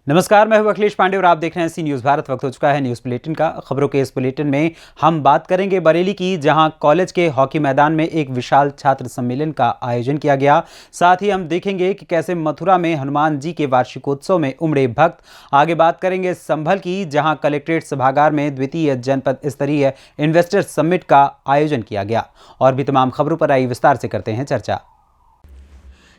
नमस्कार, मैं हूं अखिलेश पांडे और आप देख रहे हैं सी न्यूज़ भारत। वक्त हो चुका है न्यूज़ बुलेटिन का। खबरों के इस बुलेटिन में हम बात करेंगे बरेली की, जहां कॉलेज के हॉकी मैदान में एक विशाल छात्र सम्मेलन का आयोजन किया गया। साथ ही हम देखेंगे कि कैसे मथुरा में हनुमान जी के वार्षिकोत्सव में उमड़े भक्त। आगे बात करेंगे संभल की, जहां कलेक्ट्रेट सभागार में द्वितीय जनपद स्तरीय इन्वेस्टर समिट का आयोजन किया गया। और भी तमाम खबरों पर आई विस्तार से करते हैं चर्चा।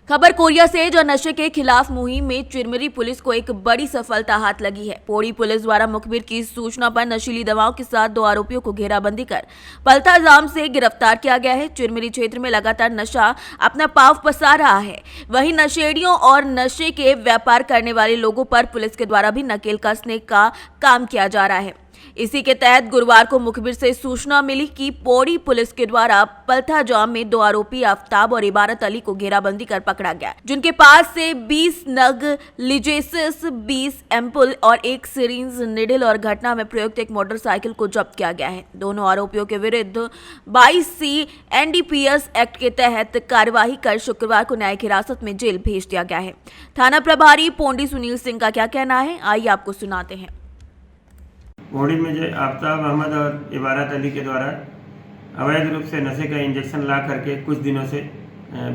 खबर कोरिया से, जो नशे के खिलाफ मुहिम में चिरमिरी पुलिस को एक बड़ी सफलता हाथ लगी है। पौड़ी पुलिस द्वारा मुखबिर की सूचना पर नशीली दवाओं के साथ 2 आरोपियों को घेराबंदी कर पलथा जाम से गिरफ्तार किया गया है। चिरमिरी क्षेत्र में लगातार नशा अपना पांव पसार रहा है। वहीं नशेड़ियों और नशे के व्यापार करने वाले लोगों पर पुलिस के द्वारा भी नकेल कसने का काम किया जा रहा है। इसी के तहत गुरुवार को मुखबिर से सूचना मिली कि पौड़ी पुलिस के द्वारा पलथा जाम में 2 आरोपी आफ्ताब और इबारत अली को घेराबंदी कर पकड़ा गया, जिनके पास से 20 नग लिजेसिस, 20 एम्पुल और 1 सिरिंज निडल और घटना में प्रयुक्त एक मोटरसाइकिल को जब्त किया गया है। दोनों आरोपियों के विरुद्ध 22C NDPS एक्ट के तहत कार्यवाही कर शुक्रवार को न्यायिक हिरासत में जेल भेज दिया गया है। थाना प्रभारी पौंडी सुनील सिंह का क्या कहना है, आइए आपको सुनाते हैं। पौड़ी में जो आफ्ताब अहमद और इबारत अली के द्वारा अवैध रूप से नशे का इंजेक्शन ला करके कुछ दिनों से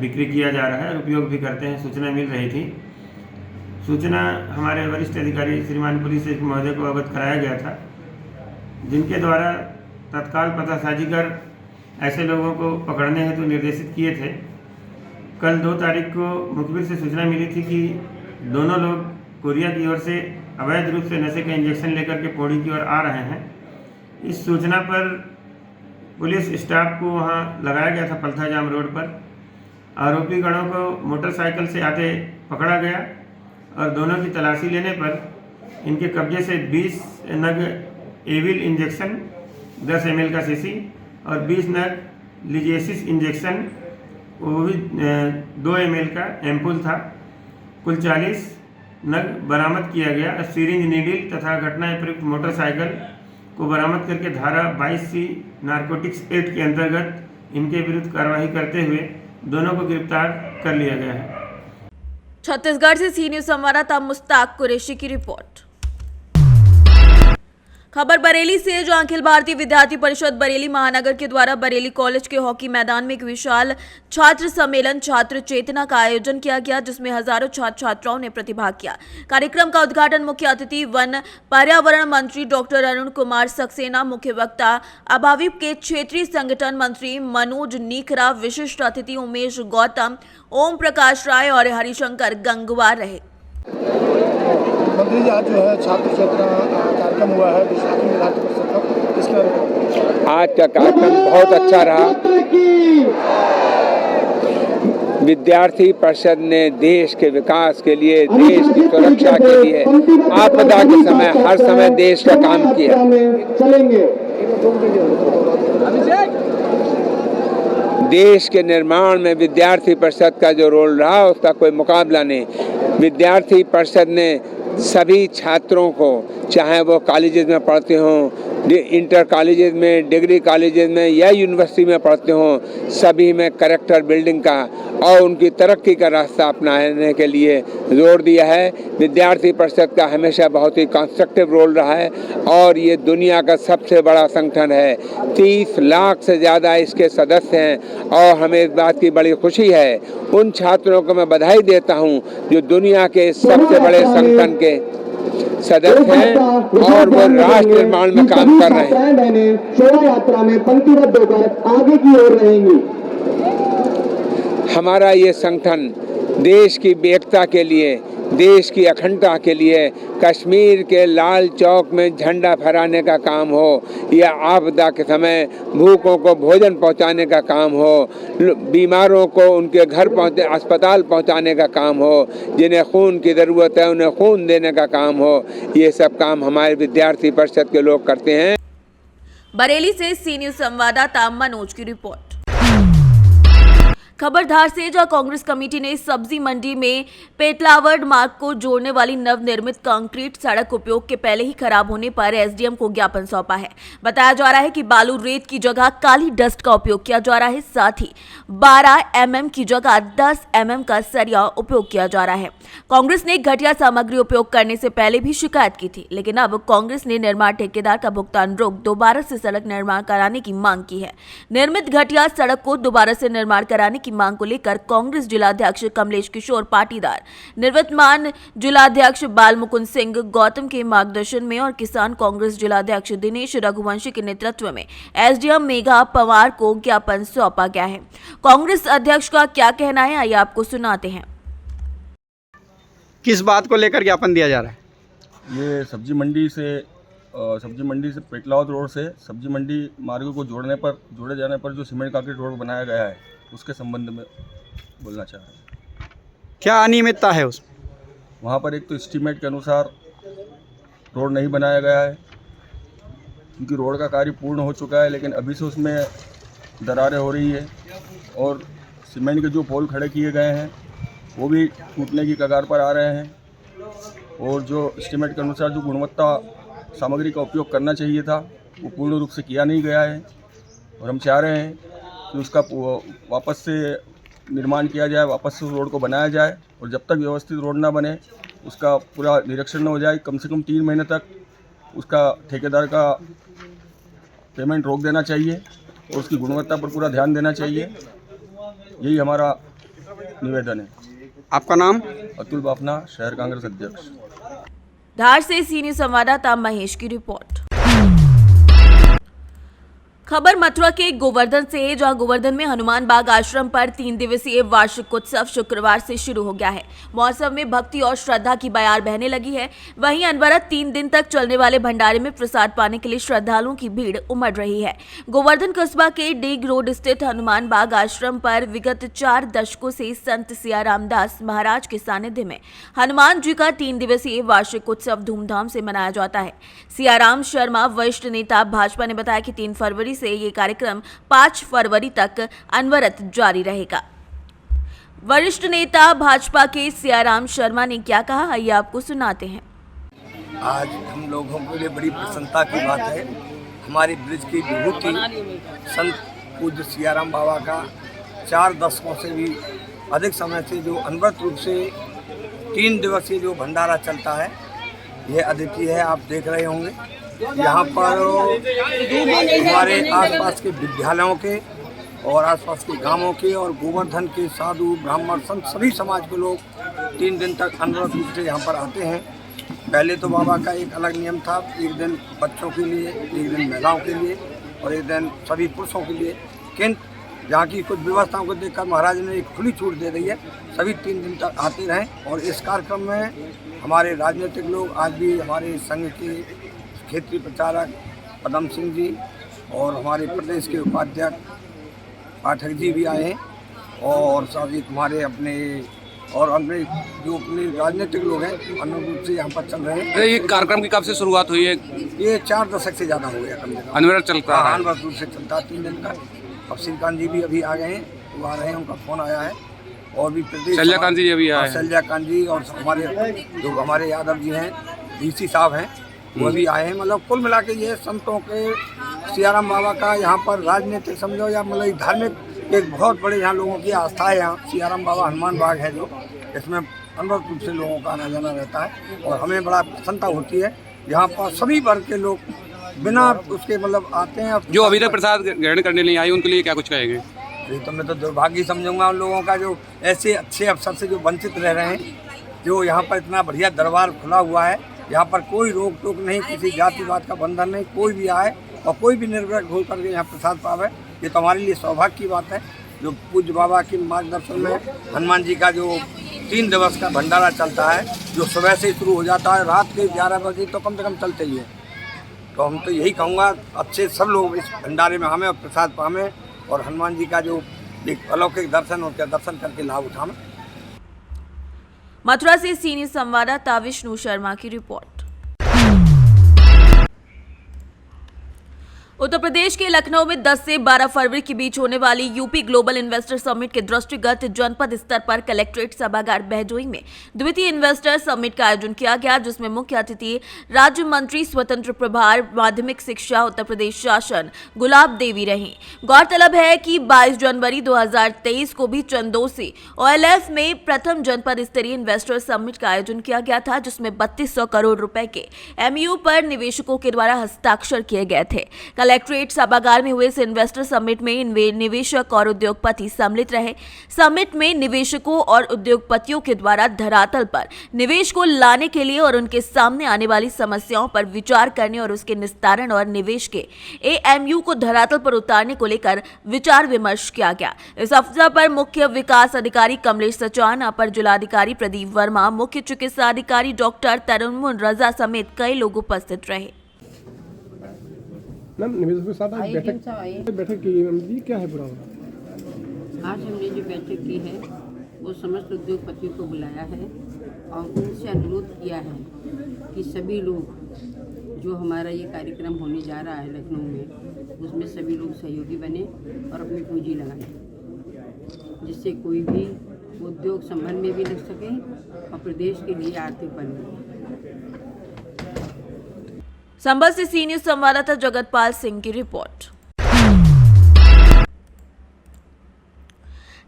बिक्री किया जा रहा है और उपयोग भी करते हैं, सूचना मिल रही थी। सूचना हमारे वरिष्ठ अधिकारी श्रीमान पुलिस महोदय को अवगत कराया गया था, जिनके द्वारा तत्काल पतासाजी कर ऐसे लोगों को पकड़ने हेतु निर्देशित किए थे। कल 2 तारीख को मुखबिर से सूचना मिली थी कि दोनों लोग कोरिया की ओर से अवैध रूप से नशे का इंजेक्शन लेकर के पौड़ी की ओर आ रहे हैं। इस सूचना पर पुलिस स्टाफ को वहां लगाया गया था पलथा जाम रोड पर। आरोपी गणों को मोटरसाइकिल से आते पकड़ा गया और दोनों की तलाशी लेने पर इनके कब्जे से 20 नग एविल इंजेक्शन 10 ml का शीशी और 20 नग लिजेसिस इंजेक्शन, वो भी 2 ml का एम्पुल था, कुल 40 नग बरामद किया गया। सिरिंज नीडल तथा घटना प्रयुक्त मोटरसाइकिल को बरामद करके धारा 22C नारकोटिक्स एक्ट के अंतर्गत इनके विरुद्ध कार्रवाई करते हुए दोनों को गिरफ्तार कर लिया गया है। छत्तीसगढ़ से सी न्यूज़ संवाददाता मुश्ताक कुरैशी की रिपोर्ट। खबर बरेली से, जो अखिल भारतीय विद्यार्थी परिषद बरेली महानगर के द्वारा बरेली कॉलेज के हॉकी मैदान में एक विशाल छात्र सम्मेलन छात्र चेतना का आयोजन किया गया, जिसमें हजारों छात्र छात्राओं ने प्रतिभाग किया। कार्यक्रम का उद्घाटन मुख्य अतिथि वन पर्यावरण मंत्री डॉक्टर अरुण कुमार सक्सेना, मुख्य वक्ता अभाविप के क्षेत्रीय संगठन मंत्री मनोज नीखरा, विशिष्ट अतिथि उमेश गौतम, ओम प्रकाश राय और हरिशंकर गंगवार रहे। मंत्री जी, आज जो है छात्र चेतना कार्यक्रम हुआ है विद्यार्थी परिषद का, इसके बारे में आज का कार्यक्रम बहुत अच्छा रहा। विद्यार्थी परिषद ने देश के विकास के लिए, देश की सुरक्षा के लिए, आपदा के समय हर समय देश का काम किया। देश के निर्माण में विद्यार्थी परिषद का जो रोल रहा उसका कोई मुकाबला नहीं। विद्यार्थी परिषद ने सभी छात्रों को, चाहे वो कॉलेजेस में पढ़ते हों, इंटर कॉलेजेस में, डिग्री कॉलेजेस में या यूनिवर्सिटी में पढ़ते हों, सभी में कैरेक्टर बिल्डिंग का और उनकी तरक्की का रास्ता अपनाने के लिए जोर दिया है। विद्यार्थी परिषद का हमेशा बहुत ही कंस्ट्रक्टिव रोल रहा है और ये दुनिया का सबसे बड़ा संगठन है। 30 लाख से ज़्यादा इसके सदस्य हैं और हमें इस बात की बड़ी खुशी है। उन छात्रों को मैं बधाई देता हूँ जो दुनिया के सबसे बड़े संगठन के सदस्य हैं और वो राष्ट्र निर्माण में काम कर रहे हैं। शोभा यात्रा में पंक्तिबद्ध होकर आगे की ओर रहेंगी। हमारा ये संगठन देश की एकता के लिए, देश की अखंडता के लिए, कश्मीर के लाल चौक में झंडा फहराने का काम हो या आपदा के समय भूखों को भोजन पहुंचाने का काम हो, बीमारों को उनके घर पहुंचे, अस्पताल पहुंचाने का काम हो, जिन्हें खून की ज़रूरत है उन्हें खून देने का काम हो, ये सब काम हमारे विद्यार्थी परिषद के लोग करते हैं। बरेली से सी न्यूज़ संवाददाता मनोज की रिपोर्ट। खबरधार से जहां कांग्रेस कमेटी ने सब्जी मंडी में पेटलावड मार्ग को जोड़ने वाली नवनिर्मित कंक्रीट सड़क उपयोग के पहले ही खराब होने पर एसडीएम को ज्ञापन सौंपा है। बताया जा रहा है कि बालू रेत की जगह काली डस्ट का उपयोग किया जा रहा है, साथ ही 12 mm की जगह 10 mm का सरिया उपयोग किया जा रहा है। कांग्रेस ने घटिया सामग्री उपयोग करने से पहले भी शिकायत की थी, लेकिन अब कांग्रेस ने निर्माण ठेकेदार का भुगतान रोक दोबारा से सड़क निर्माण कराने की मांग की है। निर्मित घटिया सड़क को दोबारा से निर्माण कराने की मांग को लेकर कांग्रेस जिलाध्यक्ष कमलेश किशोर पाटीदार, निवर्तमान जिलाध्यक्ष बाल मुकुंद सिंह गौतम के मार्गदर्शन में और किसान कांग्रेस जिलाध्यक्ष दिनेश रघुवंशी के नेतृत्व में एसडीएम मेघा पवार को ज्ञापन सौंपा गया है। कांग्रेस अध्यक्ष का क्या कहना है, आइए आपको सुनाते हैं। किस बात को लेकर ज्ञापन दिया जा रहा है? ये सब्जी मंडी से पेटलावद रोड से सब्जी मंडी मार्ग को जोड़े जाने पर जो सीमेंट कंक्रीट रोड बनाया गया है उसके संबंध में बोलना चाह रहे हैं। क्या अनियमितता है उसमें? वहाँ पर एक तो एस्टीमेट के अनुसार रोड नहीं बनाया गया है, क्योंकि रोड का कार्य पूर्ण हो चुका है, लेकिन अभी से उसमें दरारें हो रही है और सीमेंट के जो पोल खड़े किए गए हैं वो भी टूटने की कगार पर आ रहे हैं और जो एस्टीमेट के अनुसार जो गुणवत्ता सामग्री का उपयोग करना चाहिए था वो पूर्ण रूप से किया नहीं गया है और हम चाह रहे हैं कि उसका वापस से निर्माण किया जाए, वापस से उस रोड को बनाया जाए और जब तक व्यवस्थित रोड ना बने उसका पूरा निरीक्षण न हो जाए, कम से कम 3 महीने तक उसका ठेकेदार का पेमेंट रोक देना चाहिए और उसकी गुणवत्ता पर पूरा ध्यान देना चाहिए। यही हमारा निवेदन है। आपका नाम? अतुल बाफना, शहर कांग्रेस अध्यक्ष। धार से सीनियर संवाददाता महेश की रिपोर्ट। खबर मथुरा के गोवर्धन से है, जहां गोवर्धन में हनुमान बाग आश्रम पर 3 दिवसीय वार्षिक उत्सव शुक्रवार से शुरू हो गया है। महोत्सव में भक्ति और श्रद्धा की बयार बहने लगी है। वहीं अनवरत 3 दिन तक चलने वाले भंडारे में प्रसाद पाने के लिए श्रद्धालुओं की भीड़ उमड़ रही है। गोवर्धन कस्बा के डेग रोड स्थित हनुमान बाग आश्रम पर विगत 4 दशकों से संत सियाराम दास महाराज के सानिध्य में हनुमान जी का 3 दिवसीय वार्षिक उत्सव धूमधाम से मनाया जाता है। सियाराम शर्मा, वरिष्ठ नेता भाजपा, ने बताया कि 3 फरवरी से ये कार्यक्रम 5 फरवरी तक अनवरत जारी रहेगा। वरिष्ठ नेता भाजपा के सियाराम शर्मा ने क्या कहा, आइए आपको सुनाते हैं। आज हम लोगों के लिए बड़ी प्रसन्नता की बात है, हमारे ब्रिज की विभूति संत पूज्य सियाराम बाबा का 4 दशकों से भी अधिक समय से जो अनवरत रूप से 3 दिवसीय जो भंडारा चलता है, यह अद्वितीय है। आप देख रहे होंगे यहाँ पर हमारे आसपास के विद्यालयों के और आसपास के गांवों के और गोवर्धन के साधु, ब्राह्मण, संत, सभी समाज के लोग 3 दिन तक अनवरत रूप से यहाँ पर आते हैं। पहले तो बाबा का एक अलग नियम था, एक दिन बच्चों के लिए, एक दिन महिलाओं के लिए और एक दिन सभी पुरुषों के लिए, किंतु यहाँ की कुछ व्यवस्थाओं को देखकर महाराज ने एक खुली छूट दे दी है, सभी 3 दिन तक आते रहें। और इस कार्यक्रम में हमारे राजनीतिक लोग, आज भी हमारे संघ के क्षेत्रीय प्रचारक पदम सिंह जी और हमारे प्रदेश के उपाध्यक्ष पाठक जी भी आए हैं और साथ ही हमारे अपने जो अपने राजनीतिक लोग हैं अनुरूप रूप से यहाँ पर चल रहे हैं। ये कार्यक्रम की कब से शुरुआत हुई है? ये 4 दशक से ज़्यादा हो गया कम से कम। अनवरत चलता है? अनवरत रूप से चलता है 3 दिन का। अब श्रीकांत जी भी अभी आ गए हैं, वो आ रहे हैं, उनका फ़ोन आया है। और भी प्रदेश शल्याकांत जी अभी आए हैं। शल्याकांत जी और हमारे यादव जी हैं, डीसी साहब हैं, वो भी आए हैं। मतलब कुल मिला के ये संतों के सियाराम बाबा का यहाँ पर राजनीतिक समझो या मतलब धार्मिक एक बहुत बड़े यहाँ लोगों की आस्था है। यहाँ सियाराम बाबा हनुमान बाग है जो, इसमें अनवरत रूप से लोगों का आना जाना रहता है और हमें बड़ा प्रसन्नता होती है। यहाँ पर सभी वर्ग के लोग बिना उसके मतलब आते हैं। जो अभी तक प्रसाद ग्रहण करने नहीं आए उनके लिए क्या कुछ कहेंगे? तो मैं तो दुर्भाग्य समझूंगा उन लोगों का जो ऐसे अच्छे अवसर से जो वंचित रह रहे हैं। जो यहाँ पर इतना बढ़िया दरबार खुला हुआ है, यहाँ पर कोई रोक टोक नहीं, किसी जातिवाद का बंधन नहीं, कोई भी आए और कोई भी निर्भर हो करके यहाँ प्रसाद पावे, ये तो हमारे लिए सौभाग्य की बात है। जो पूज्य बाबा के मार्गदर्शन में हनुमान जी का जो 3 दिवस का भंडारा चलता है, जो सुबह से शुरू हो जाता है, रात के 11 बजे तो कम से कम चलते ही है। तो हम तो यही कहूँगा अच्छे सब लोग इस भंडारे में हमें प्रसाद पावें और हनुमान जी का जो एक अलौकिक दर्शन, उनके दर्शन करके लाभ उठाएं। मथुरा से सीनियर संवाददाता विष्णु शर्मा की रिपोर्ट। उत्तर प्रदेश के लखनऊ में 10 से 12 फरवरी के बीच होने वाली यूपी ग्लोबल इन्वेस्टर समिट के दृष्टिगत जनपद स्तर पर कलेक्ट्रेट सभागार बहजोई में द्वितीय इन्वेस्टर समिट का आयोजन किया गया, जिसमें मुख्य अतिथि राज्य मंत्री स्वतंत्र प्रभार माध्यमिक शिक्षा उत्तर प्रदेश शासन गुलाब देवी रही। गौरतलब है कि 22 जनवरी 2023 को भी चंदोसी OLF में प्रथम जनपद स्तरीय इन्वेस्टर समिट का आयोजन किया गया था, जिसमें 3200 करोड़ रुपए के MOU पर निवेशकों के द्वारा हस्ताक्षर किए गए थे। कलेक्ट्रेट सभागार में हुए इस इन्वेस्टर समिट में निवेशक और उद्योगपति सम्मिलित रहे। समिट में निवेशकों और उद्योगपतियों के द्वारा धरातल पर निवेश को लाने के लिए और उनके सामने आने वाली समस्याओं पर विचार करने और उसके निस्तारण और निवेश के MOU को धरातल पर उतारने को लेकर विचार विमर्श किया गया। इस अवसर पर मुख्य विकास अधिकारी कमलेश सचान, अपर जिलाधिकारी प्रदीप वर्मा, मुख्य चिकित्सा अधिकारी डॉक्टर तरुण रजा समेत कई लोग उपस्थित रहे। निवेशकों के साथ बैठक की क्या है पूरा? आज हमने जो बैठक की है वो समस्त उद्योगपतियों को बुलाया है और उनसे अनुरोध किया है कि सभी लोग जो हमारा ये कार्यक्रम होने जा रहा है लखनऊ में, उसमें सभी लोग सहयोगी बने और अपनी पूंजी लगाएं, जिससे कोई भी उद्योग संबंध में भी लग सके और प्रदेश के लिए आर्थिक बने। संभल से सी न्यूज संवाददाता जगतपाल सिंह की रिपोर्ट।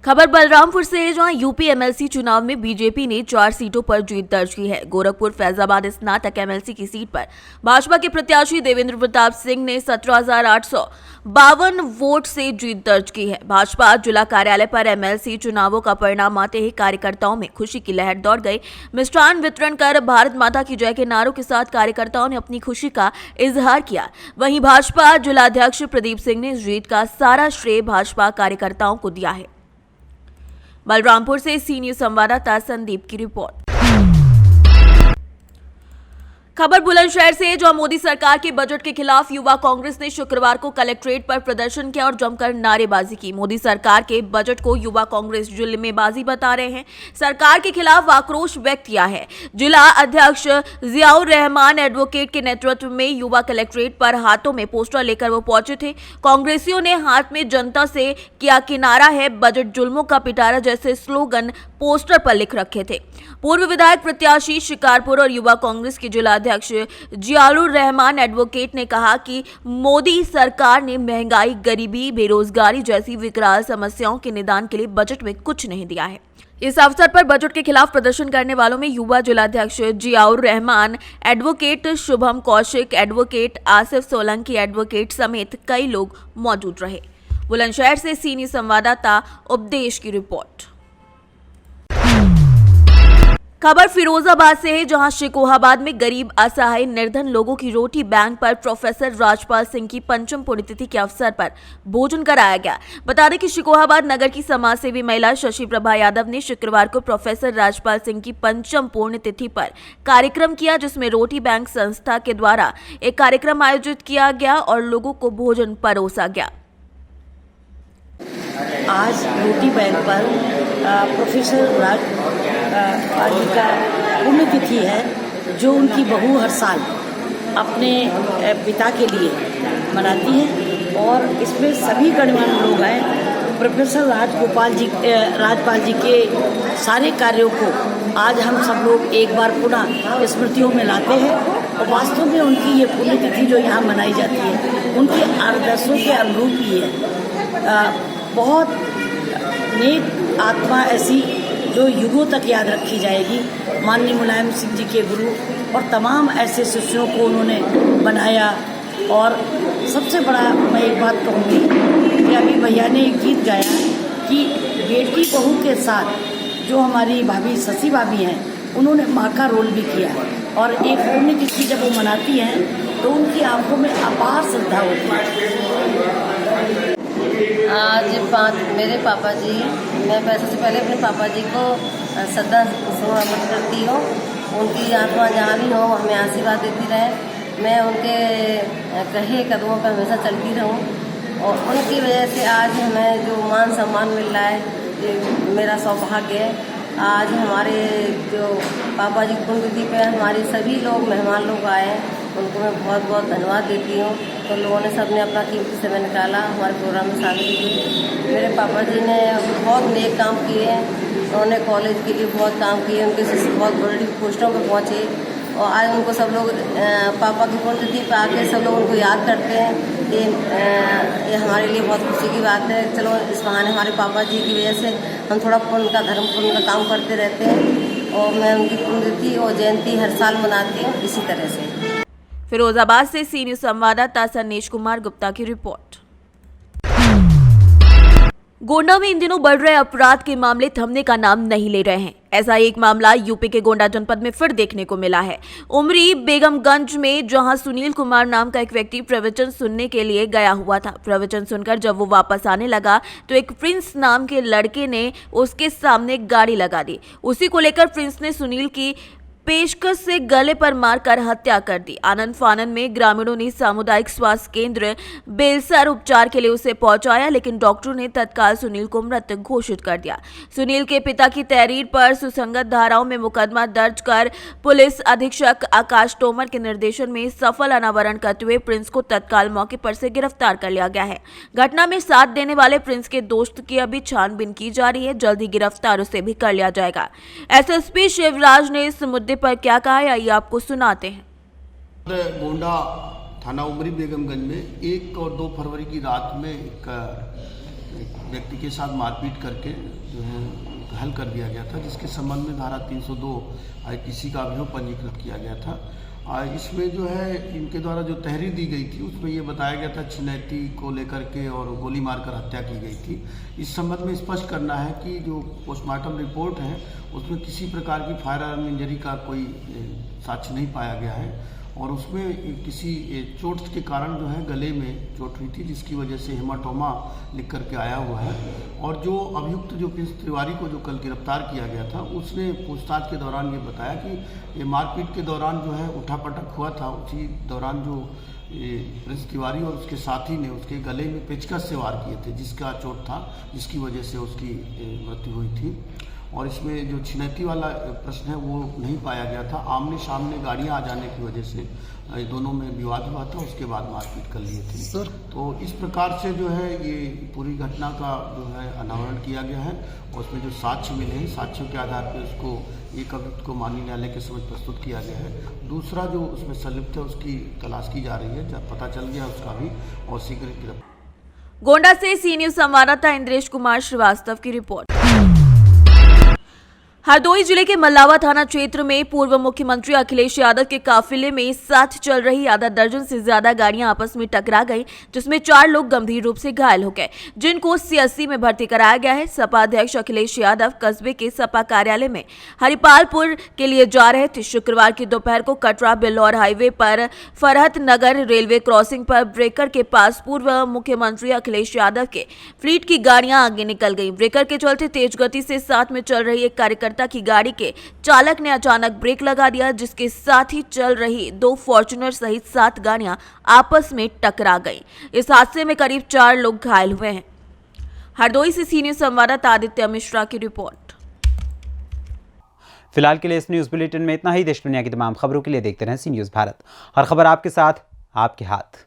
खबर बलरामपुर से है, जहां यूपी MLC चुनाव में बीजेपी ने 4 सीटों पर जीत दर्ज की है। गोरखपुर फैजाबाद स्नातक MLC की सीट पर भाजपा के प्रत्याशी देवेंद्र प्रताप सिंह ने 17,852 वोट से जीत दर्ज की है। भाजपा जिला कार्यालय पर MLC चुनावों का परिणाम आते ही कार्यकर्ताओं में खुशी की लहर दौड़ गई। मिष्ठान वितरण कर भारत माता की जय के नारों के साथ कार्यकर्ताओं ने अपनी खुशी का इजहार किया। वहीं भाजपा जिलाध्यक्ष प्रदीप सिंह ने इस जीत का सारा श्रेय भाजपा कार्यकर्ताओं को दिया है। बलरामपुर से सी न्यूज संवाददाता संदीप की रिपोर्ट। खबर बुलंदशहर से है, जहां मोदी सरकार के बजट के खिलाफ युवा कांग्रेस ने शुक्रवार को कलेक्ट्रेट पर प्रदर्शन किया और जमकर नारेबाजी की। मोदी सरकार के बजट को युवा कांग्रेस जुल्मेबाजी बता रहे हैं, सरकार के खिलाफ आक्रोश व्यक्त किया है। जिला अध्यक्ष जियाउर रहमान एडवोकेट के नेतृत्व में युवा कलेक्ट्रेट पर हाथों में पोस्टर लेकर वो पहुंचे थे। कांग्रेसियों ने हाथ में जनता से किया किनारा है, बजट जुल्मों का पिटारा जैसे स्लोगन पोस्टर पर लिख रखे थे। पूर्व विधायक प्रत्याशी शिकारपुर और युवा कांग्रेस के जिला अध्यक्ष जियाउर रहमान एडवोकेट ने कहा कि मोदी सरकार ने महंगाई, गरीबी, बेरोजगारी जैसी विकराल समस्याओं के निदान के लिए बजट में कुछ नहीं दिया है। इस अवसर पर बजट के खिलाफ प्रदर्शन करने वालों में युवा जिलाध्यक्ष Ziaur Rahman, advocate Shubham Kaushik, advocate Asif Solanki, advocate समेत कई लोग मौजूद रहे। बुलंदशहर से सी न्यूज संवाददाता उपदेश की रिपोर्ट। खबर फिरोजाबाद से है, जहां शिकोहाबाद में गरीब, असहाय, निर्धन लोगों की रोटी बैंक पर प्रोफेसर राजपाल सिंह की पंचम पुण्यतिथि के अवसर पर भोजन कराया गया। बता दें कि शिकोहाबाद नगर की समाज सेवी महिला शशि प्रभा यादव ने शुक्रवार को प्रोफेसर राजपाल सिंह की पंचम पुण्यतिथि पर कार्यक्रम किया, जिसमें रोटी बैंक संस्था के द्वारा एक कार्यक्रम आयोजित किया गया और लोगों को भोजन परोसा गया। आज रोटी बैंक पर प्रोफेसर राजपाल जी का पुण्यतिथि है, जो उनकी बहू हर साल अपने पिता के लिए मनाती है और इसमें सभी गणमान्य लोग हैं। प्रोफेसर राजपाल जी के सारे कार्यों को आज हम सब लोग एक बार पुनः स्मृतियों में लाते हैं और वास्तव में उनकी ये पुण्यतिथि जो यहाँ मनाई जाती है, उनके आदर्शों के अनुरूप ही है। बहुत नेक आत्मा ऐसी जो युगों तक याद रखी जाएगी। माननीय मुलायम सिंह जी के गुरु और तमाम ऐसे शिष्यों को उन्होंने बनाया। और सबसे बड़ा मैं एक बात कहूँगी कि अभी भैया ने एक गीत गाया कि बेटी बहू के साथ जो हमारी भाभी शशि भाभी हैं, उन्होंने माँ का रोल भी किया और एक पुण्यतिथि जब वो मनाती हैं तो उनकी आंखों में अपार श्रद्धा होती है। आज मेरे पापा जी, मैं सबसे पहले अपने पापा जी को श्रद्धा सुमन करती हूँ। उनकी आत्मा जहाँ भी हो हमें आशीर्वाद देती रहे। मैं उनके कहे कदमों पर हमेशा चलती रहूँ और उनकी वजह से आज हमें जो मान सम्मान मिल रहा है, ये मेरा सौभाग्य है। आज हमारे जो पापा जी की पुण्यतिथि पे हमारे सभी लोग मेहमान लोग आए उनको मैं बहुत बहुत धन्यवाद देती हूँ। तो लोगों ने सबने अपना कीमती समय निकाला, हमारे प्रोग्राम में शामिल हुए। मेरे पापा जी ने बहुत नेक काम किए हैं, उन्होंने कॉलेज के लिए बहुत काम किए, उनके शिष्य बहुत बड़ी पोस्टों पर पहुँचे और आज उनको सब लोग पापा की पुण्यतिथि पर आके सब लोग उनको याद करते हैं। ये हमारे लिए बहुत खुशी की बात है। चलो इस बहाने हमारे पापा जी की वजह से हम थोड़ा पुण्य का धर्म पुण्य का काम करते रहते हैं और मैं उनकी पुण्यतिथि और जयंती हर साल मनाती हूँ इसी तरह से। फिरोजाबाद से सी न्यूज संवाददाता सन्नेश कुमार गुप्ता की रिपोर्ट। गोंडा में इन दिनों बढ़ रहे अपराध के मामले थमने का नाम नहीं ले रहे हैं। ऐसा एक मामला यूपी के गोंडा जनपद में फिर देखने को मिला है। उमरी बेगमगंज में जहां सुनील कुमार नाम का एक व्यक्ति प्रवचन सुनने के लिए गया हुआ था। प्रवचन सुनकर जब वो वापस आने लगा तो एक प्रिंस नाम के लड़के ने उसके सामने गाड़ी लगा दी। उसी को लेकर प्रिंस ने सुनील की पेशकश से गले पर मारकर हत्या कर दी। आनंद फानन में ग्रामीणों ने सामुदायिक स्वास्थ्य केंद्र बेलसर उपचार के लिए उसे पहुंचाया, लेकिन डॉक्टरों ने तत्काल सुनील को मृत घोषित कर दिया। सुनील के पिता की तहरीर पर सुसंगत धाराओं में मुकदमा दर्ज कर पुलिस अधीक्षक आकाश तोमर के निर्देशन में सफल अनावरण करते हुए प्रिंस को तत्काल मौके पर से गिरफ्तार कर लिया गया है। घटना में साथ देने वाले प्रिंस के दोस्त की अभी छानबीन की जा रही है। जल्द ही गिरफ्तार उसे भी कर लिया जाएगा। एसएसपी शिवराज ने इस मुद्दे पर क्या कहा है, आइए आपको सुनाते हैं। गोंडा थाना उमरी बेगमगंज में 1 और 2 फरवरी की रात में एक व्यक्ति के साथ मारपीट करके जो है घायल कर दिया गया था, जिसके संबंध में धारा 302 IPC का अभियोग पंजीकृत किया गया था। इसमें जो है इनके द्वारा जो तहरीर दी गई थी उसमें ये बताया गया था छिनैती को लेकर के और गोली मारकर हत्या की गई थी। इस संबंध में स्पष्ट करना है कि जो पोस्टमार्टम रिपोर्ट है उसमें किसी प्रकार की फायर आर्म इंजरी का कोई साक्ष्य नहीं पाया गया है और उसमें किसी चोट के कारण जो है गले में चोट हुई थी, जिसकी वजह से हेमाटोमा लिख करके आया हुआ है। और जो अभियुक्त जो प्रिंस तिवारी को जो कल गिरफ्तार किया गया था, उसने पूछताछ के दौरान ये बताया कि ये मारपीट के दौरान जो है उठापटक हुआ था। उसी दौरान जो प्रिंस तिवारी और उसके साथी ने उसके गले में पेचकस से वार किए थे, जिसका चोट था, जिसकी वजह से उसकी मृत्यु हुई थी। और इसमें जो छिनैती वाला प्रश्न है वो नहीं पाया गया था। आमने सामने गाड़ियां आ जाने की वजह से दोनों में विवाद हुआ था, उसके बाद मारपीट कर लिए थे सर। तो इस प्रकार से जो है ये पूरी घटना का जो है अनावरण किया गया है और उसमें जो साक्ष्य मिले हैं, साक्ष्यों के आधार पर उसको एक अभियुक्त को माननीय न्यायालय के समक्ष प्रस्तुत किया गया है। दूसरा जो उसमें संलिप्त है उसकी तलाश की जा रही है, जब पता चल गया उसका भी और शीघ्र गिरफ्तार। गोंडा से सी न्यूज संवाददाता इंद्रेश कुमार श्रीवास्तव की रिपोर्ट। हरदोई जिले के मल्लावा थाना क्षेत्र में पूर्व मुख्यमंत्री अखिलेश यादव के काफिले में साथ चल रही आधा दर्जन से ज्यादा गाड़ियां आपस में टकरा गई, जिसमें 4 लोग गंभीर रूप से घायल हो गए, जिनको CSC में भर्ती कराया गया है। सपा अध्यक्ष अखिलेश यादव कस्बे के सपा कार्यालय में हरिपालपुर के लिए जा रहे थे। शुक्रवार की दोपहर को कटरा बिल्लौर हाईवे पर फरहत नगर रेलवे क्रॉसिंग पर ब्रेकर के पास पूर्व मुख्यमंत्री अखिलेश यादव के फ्लीट की गाड़ियां आगे निकल गई। ब्रेकर के चलते तेज गति से साथ में चल रही एक कार्यकर्ता की गाड़ी के चालक ने अचानक ब्रेक लगा दिया, जिसके साथ ही चल रही 2 फॉर्च्यूनर सहित 7 गाड़ियां आपस में टकरा गईं। इस हादसे में करीब 4 लोग घायल हुए हैं। हरदोई से सी न्यूज संवाददाता आदित्य मिश्रा की रिपोर्ट। फिलहाल के लिए इस न्यूज बुलेटिन में इतना ही। देश दुनिया की तमाम खबरों के लिए देखते रहें सी न्यूज भारत। हर खबर आपके साथ, आपके हाथ।